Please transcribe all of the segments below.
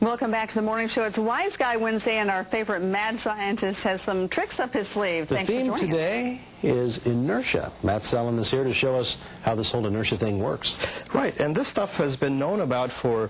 Welcome back to the morning show. It's Wise Guy Wednesday, and our favorite mad scientist has some tricks up his sleeve. Thanks for joining us. The theme today is inertia. Matt Sellon is here to show us how this whole inertia thing works. Right, and this stuff has been known about for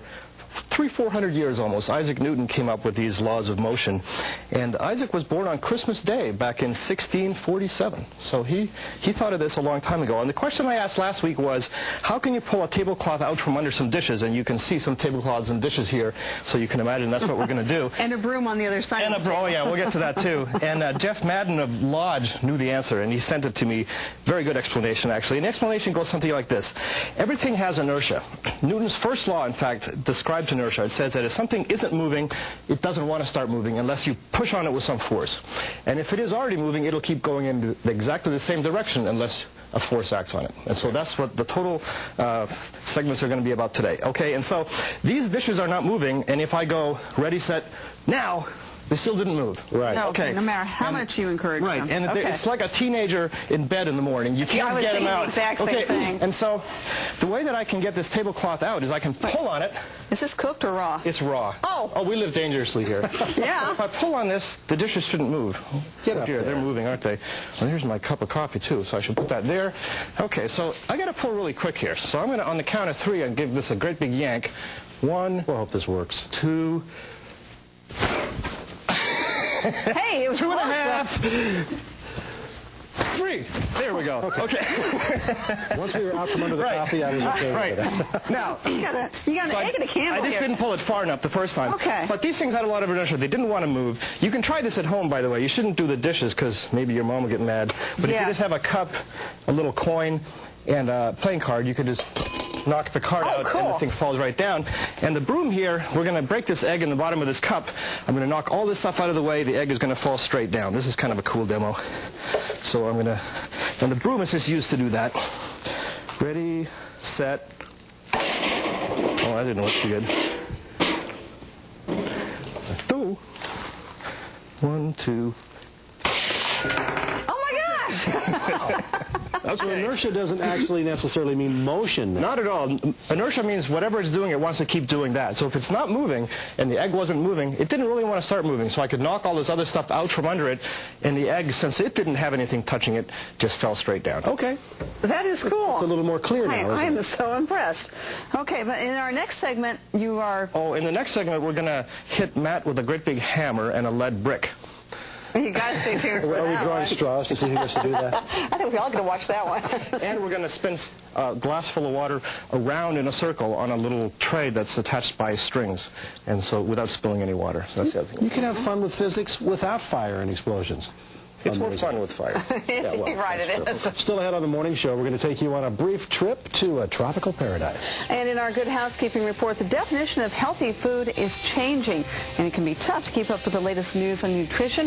300-400 years almost. Isaac Newton came up with these laws of motion, and Isaac was born on Christmas Day back in 1647. So he thought of this a long time ago. And the question I asked last week was, how can you pull a tablecloth out from under some dishes? And you can see some tablecloths and dishes here, so you can imagine that's what we're going to do. And a broom on the other side. And a broom, oh yeah, we'll get to that too. And Jeff Madden of Lodge knew the answer, and he sent it to me. Very good explanation, actually. And the explanation goes something like this. Everything has inertia. Newton's first law, in fact, describes inertia. It says that if something isn't moving, it doesn't want to start moving unless you push on it with some force. And if it is already moving, it'll keep going in exactly the same direction unless a force acts on it. And so that's what the total segments are going to be about today. Okay, and so these dishes are not moving, and if I go ready, set, now, they still didn't move. Right. No, okay. No matter how much you encourage them. Right, and it's like a teenager in bed in the morning. You can't get him out. The exact same thing. And so the way that I can get this tablecloth out is I can pull on it. Is this cooked or raw? It's raw. Oh, we live dangerously here. Yeah. If I pull on this, the dishes shouldn't move. Get up there. They're moving, aren't they? Well, here's my cup of coffee, too, so I should put that there. Okay, so I got to pull really quick here. So I'm going to, on the count of 3, and give this a great big yank. 1, We'll hope this works. 2, hey, it was 2.5, 3. There we go. Okay. Once we were out from under the coffee, I was okay with it. Now, you got an egg and a candle. I just didn't pull it far enough the first time. Okay. But these things had a lot of inertia. They didn't want to move. You can try this at home, by the way. You shouldn't do the dishes because maybe your mom will get mad. But if you just have a cup, a little coin, and a playing card, you could just knock the card out, and the thing falls right down. And the broom here, we're going to break this egg in the bottom of this cup. I'm going to knock all this stuff out of the way. The egg is going to fall straight down. This is kind of a cool demo. So I'm going to, and the broom is just used to do that. Ready, set. Oh, that didn't look too good. 2, 1, 2. Oh my gosh! So inertia doesn't actually necessarily mean motion. Not at all. Inertia means whatever it's doing, it wants to keep doing that. So if it's not moving, and the egg wasn't moving, it didn't really want to start moving. So I could knock all this other stuff out from under it, and the egg, since it didn't have anything touching it, just fell straight down. Okay. That is cool. It's a little more clear now, I am so impressed. Okay, but in our next segment, you are... Oh, in the next segment, we're going to hit Matt with a great big hammer and a lead brick. You got to stay tuned for that. Are we drawing straws to see who gets to do that? I think we all get to watch that one. And we're going to spin a glass full of water around in a circle on a little tray that's attached by strings, and so without spilling any water. So that's the other thing. You can have fun with physics without fire and explosions. It's more fun with fire. Yeah, well, right, it is. Still ahead on the morning show, we're going to take you on a brief trip to a tropical paradise. And in our Good Housekeeping report, the definition of healthy food is changing, and it can be tough to keep up with the latest news on nutrition.